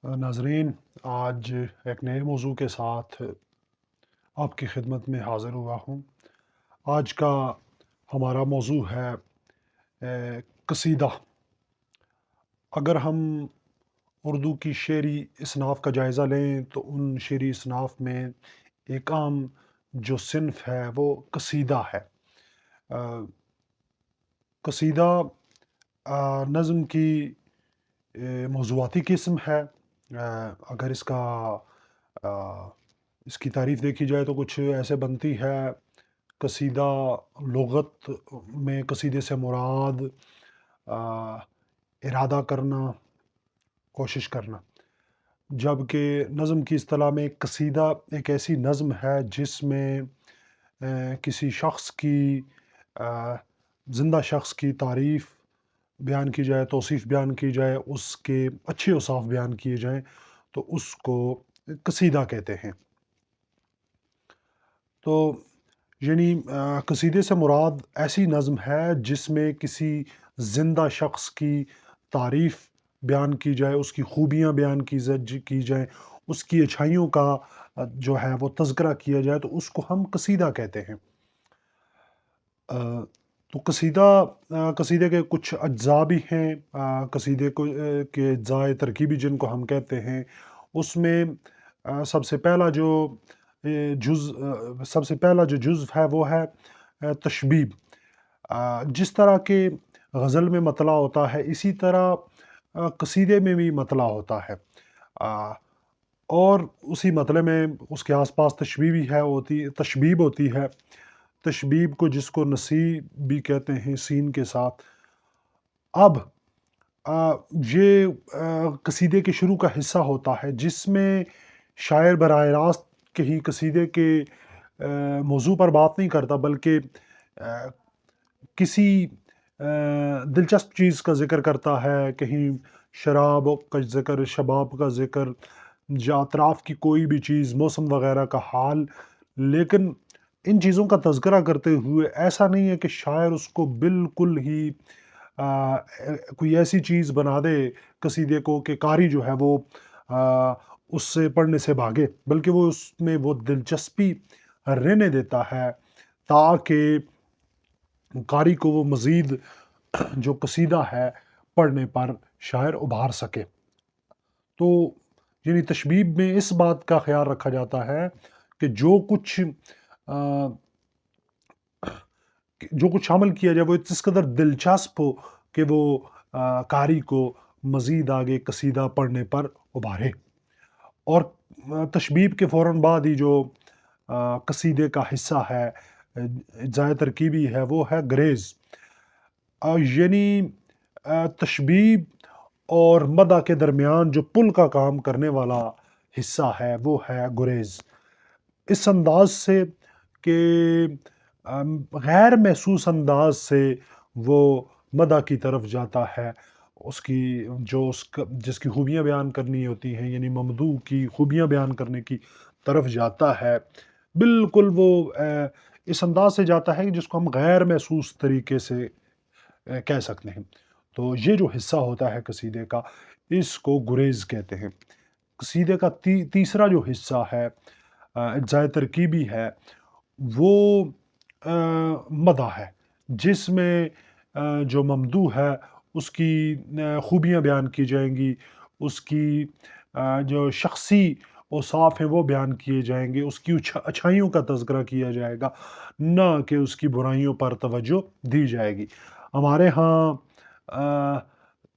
ناظرین، آج ایک نئے موضوع کے ساتھ آپ کی خدمت میں حاضر ہوا ہوں۔ آج کا ہمارا موضوع ہے قصیدہ۔ اگر ہم اردو کی شعری اصناف کا جائزہ لیں تو ان شعری اصناف میں ایک عام جو صنف ہے وہ قصیدہ ہے۔ آ، قصیدہ نظم کی موضوعاتی قسم ہے۔ اگر آ، اس کی تعریف دیکھی جائے تو کچھ ایسے بنتی ہے۔ قصیدہ لغت میں قصیدے سے مراد آ، ارادہ کرنا، کوشش کرنا، جبکہ نظم کی اصطلاح میں قصیدہ ایک ایسی نظم ہے جس میں کسی شخص کی آ، زندہ شخص کی تعریف بیان کی جائے، توصیف بیان کی جائے، اس کے اچھے اوصاف بیان کیے جائیں تو اس کو قصیدہ کہتے ہیں۔ تو یعنی قصیدے سے مراد ایسی نظم ہے جس میں کسی زندہ شخص کی تعریف بیان کی جائے، اس کی خوبیاں بیان کی جائیں، اس کی اچھائیوں کا جو ہے وہ تذکرہ کیا جائے تو اس کو ہم قصیدہ کہتے ہیں۔ تو قصیدے کے کچھ اجزاء بھی ہیں۔ قصیدے کے اجزاء ترکیبی جن کو ہم کہتے ہیں، اس میں سب سے پہلا جو جزو ہے وہ ہے تشبیب۔ جس طرح کے غزل میں مطلع ہوتا ہے اسی طرح قصیدے میں بھی مطلع ہوتا ہے، اور اسی مطلع میں اس کے آس پاس تشبیب ہوتی ہے۔ تشبیب کو جس کو نصیب بھی کہتے ہیں سین کے ساتھ۔ اب یہ قصیدے کے شروع کا حصہ ہوتا ہے جس میں شاعر براہ راست کہیں قصیدے کے موضوع پر بات نہیں کرتا، بلکہ کسی دلچسپ چیز کا ذکر کرتا ہے، کہیں شراب کا ذکر، شباب کا ذکر، یا اطراف کی کوئی بھی چیز، موسم وغیرہ کا حال۔ لیکن ان چیزوں کا تذکرہ کرتے ہوئے ایسا نہیں ہے کہ شاعر اس کو بالکل ہی کوئی ایسی چیز بنا دے قصیدے کو کہ قاری جو ہے وہ اس سے پڑھنے سے بھاگے، بلکہ وہ اس میں وہ دلچسپی رہنے دیتا ہے تاکہ قاری کو وہ مزید جو قصیدہ ہے پڑھنے پر شاعر ابھار سکے۔ تو یعنی تشبیب میں اس بات کا خیال رکھا جاتا ہے کہ جو کچھ شامل کیا جائے وہ اس قدر دلچسپ ہو کہ وہ قاری کو مزید آگے قصیدہ پڑھنے پر ابھارے۔ اور تشبیب کے فوراً بعد ہی جو قصیدے کا حصہ ہے، اجزائے ترکیبی ہے، وہ ہے گریز۔ یعنی تشبیب اور مدح کے درمیان جو پل کا کام کرنے والا حصہ ہے وہ ہے گریز۔ اس انداز سے کہ غیر محسوس انداز سے وہ مدح کی طرف جاتا ہے، جس کی خوبیاں بیان کرنی ہوتی ہیں، یعنی ممدوح کی خوبیاں بیان کرنے کی طرف جاتا ہے۔ بالکل وہ اس انداز سے جاتا ہے جس کو ہم غیر محسوس طریقے سے کہہ سکتے ہیں۔ تو یہ جو حصہ ہوتا ہے قصیدے کا، اس کو گریز کہتے ہیں۔ قصیدے کا تیسرا جو حصہ ہے، اجزائے ترکیبی ہے، وہ مدح ہے، جس میں جو ممدوح ہے اس کی خوبیاں بیان کی جائیں گی، اس کی جو شخصی اوصاف ہیں وہ بیان کیے جائیں گے، اس کی اچھائیوں کا تذکرہ کیا جائے گا، نہ کہ اس کی برائیوں پر توجہ دی جائے گی۔ ہمارے ہاں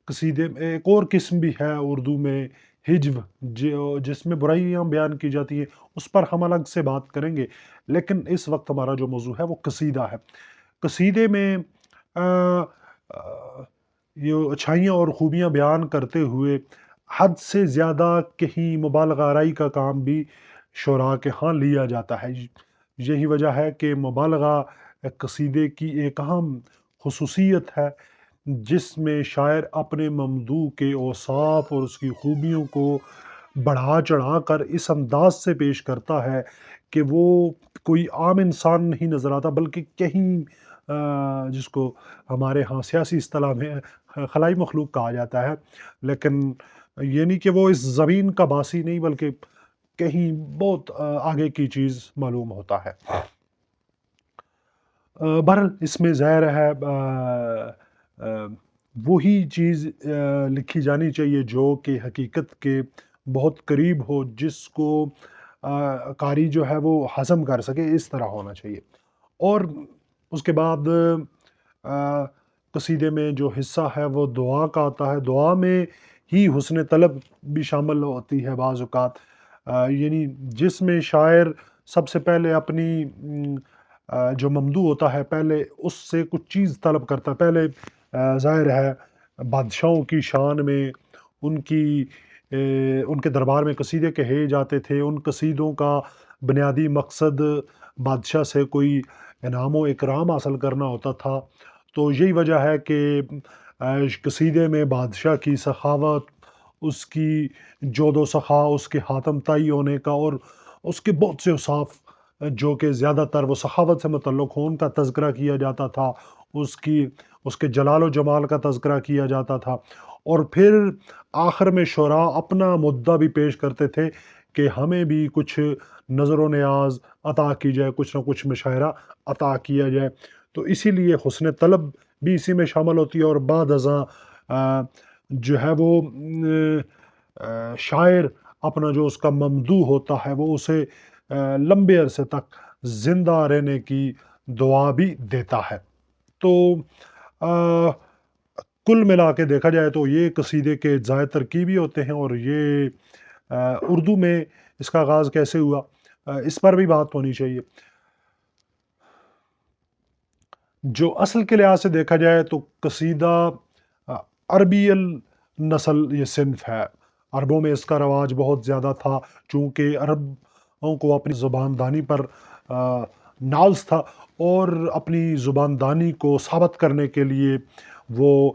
قصیدے میں ایک اور قسم بھی ہے اردو میں، ہجو، جس میں برائیاں بیان کی جاتی ہیں، اس پر ہم الگ سے بات کریں گے، لیکن اس وقت ہمارا جو موضوع ہے وہ قصیدہ ہے۔ قصیدے میں یہ اچھائیاں اور خوبیاں بیان کرتے ہوئے حد سے زیادہ کہیں مبالغہ آرائی کا کام بھی شعراء کے ہاں لیا جاتا ہے۔ یہی وجہ ہے کہ مبالغہ قصیدے کی ایک اہم خصوصیت ہے، جس میں شاعر اپنے ممدوح کے اوصاف اور اس کی خوبیوں کو بڑھا چڑھا کر اس انداز سے پیش کرتا ہے کہ وہ کوئی عام انسان نہیں نظر آتا، بلکہ کہیں جس کو ہمارے ہاں سیاسی اصطلاح میں خلائی مخلوق کہا جاتا ہے، لیکن یعنی کہ وہ اس زمین کا باسی نہیں بلکہ کہیں بہت آگے کی چیز معلوم ہوتا ہے۔ بہرحال اس میں ظاہر ہے وہی چیز لکھی جانی چاہیے جو کہ حقیقت کے بہت قریب ہو، جس کو قاری جو ہے وہ ہضم کر سکے، اس طرح ہونا چاہیے۔ اور اس کے بعد قصیدے میں جو حصہ ہے وہ دعا کا آتا ہے۔ دعا میں ہی حسن طلب بھی شامل ہوتی ہے بعض اوقات، یعنی جس میں شاعر سب سے پہلے اپنی جو ممدوح ہوتا ہے پہلے اس سے کچھ چیز طلب کرتا ہے۔ پہلے ظاہر ہے بادشاہوں کی شان میں ان کے دربار میں قصیدے کہے جاتے تھے، ان قصیدوں کا بنیادی مقصد بادشاہ سے کوئی انعام و اکرام حاصل کرنا ہوتا تھا۔ تو یہی وجہ ہے کہ قصیدے میں بادشاہ کی سخاوت، اس کی جود و سخا، اس کے حاتم طائی ہونے کا اور اس کے بہت سے اوصاف جو کہ زیادہ تر وہ سخاوت سے متعلق ہوں، ان کا تذکرہ کیا جاتا تھا، اس کے جلال و جمال کا تذکرہ کیا جاتا تھا۔ اور پھر آخر میں شعراء اپنا مدعا بھی پیش کرتے تھے کہ ہمیں بھی کچھ نظر و نیاز عطا کی جائے، کچھ نہ کچھ مشاعرہ عطا کیا جائے۔ تو اسی لیے حسن طلب بھی اسی میں شامل ہوتی ہے، اور بعد ازاں جو ہے وہ شاعر اپنا جو اس کا ممدوح ہوتا ہے وہ اسے لمبے عرصے تک زندہ رہنے کی دعا بھی دیتا ہے۔ تو کل ملا کے دیکھا جائے تو یہ قصیدے کے اجزائے ترکیبی ہوتے ہیں، اور یہ اردو میں اس کا آغاز کیسے ہوا اس پر بھی بات ہونی چاہیے۔ جو اصل کے لحاظ سے دیکھا جائے تو قصیدہ عربی النسل یہ صنف ہے۔ عربوں میں اس کا رواج بہت زیادہ تھا، چونکہ عربوں کو اپنی زبان دانی پر ناز تھا، اور اپنی زبان دانی کو ثابت کرنے کے لیے وہ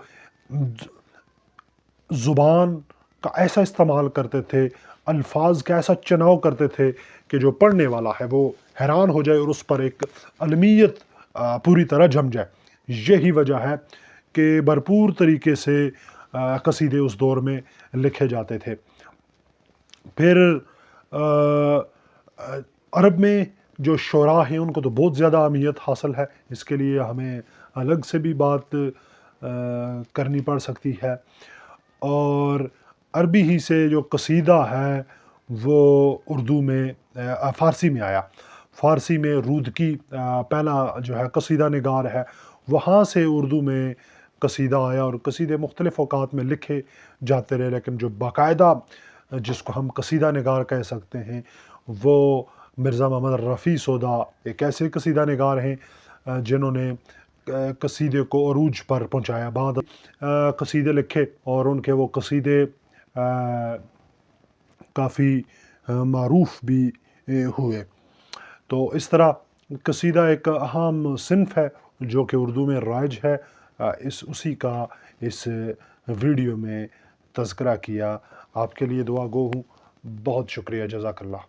زبان کا ایسا استعمال کرتے تھے، الفاظ کا ایسا چناؤ کرتے تھے کہ جو پڑھنے والا ہے وہ حیران ہو جائے اور اس پر ایک علمیت پوری طرح جم جائے۔ یہی وجہ ہے کہ بھرپور طریقے سے قصیدے اس دور میں لکھے جاتے تھے۔ پھر عرب میں جو شعراء ہیں ان کو تو بہت زیادہ اہمیت حاصل ہے، اس کے لیے ہمیں الگ سے بھی بات کرنی پڑ سکتی ہے۔ اور عربی ہی سے جو قصیدہ ہے وہ اردو میں فارسی میں آیا۔ فارسی میں رودکی پہلا جو ہے قصیدہ نگار ہے، وہاں سے اردو میں قصیدہ آیا، اور قصیدے مختلف اوقات میں لکھے جاتے رہے، لیکن جو باقاعدہ جس کو ہم قصیدہ نگار کہہ سکتے ہیں وہ مرزا محمد رفیع سودا ایک ایسے قصیدہ نگار ہیں جنہوں نے قصیدے کو عروج پر پہنچایا۔ بعد قصیدے لکھے اور ان کے وہ قصیدے کافی معروف بھی ہوئے۔ تو اس طرح قصیدہ ایک اہم صنف ہے جو کہ اردو میں رائج ہے، اسی کا اس ویڈیو میں تذکرہ کیا۔ آپ کے لیے دعا گو ہوں۔ بہت شکریہ، جزاک اللہ۔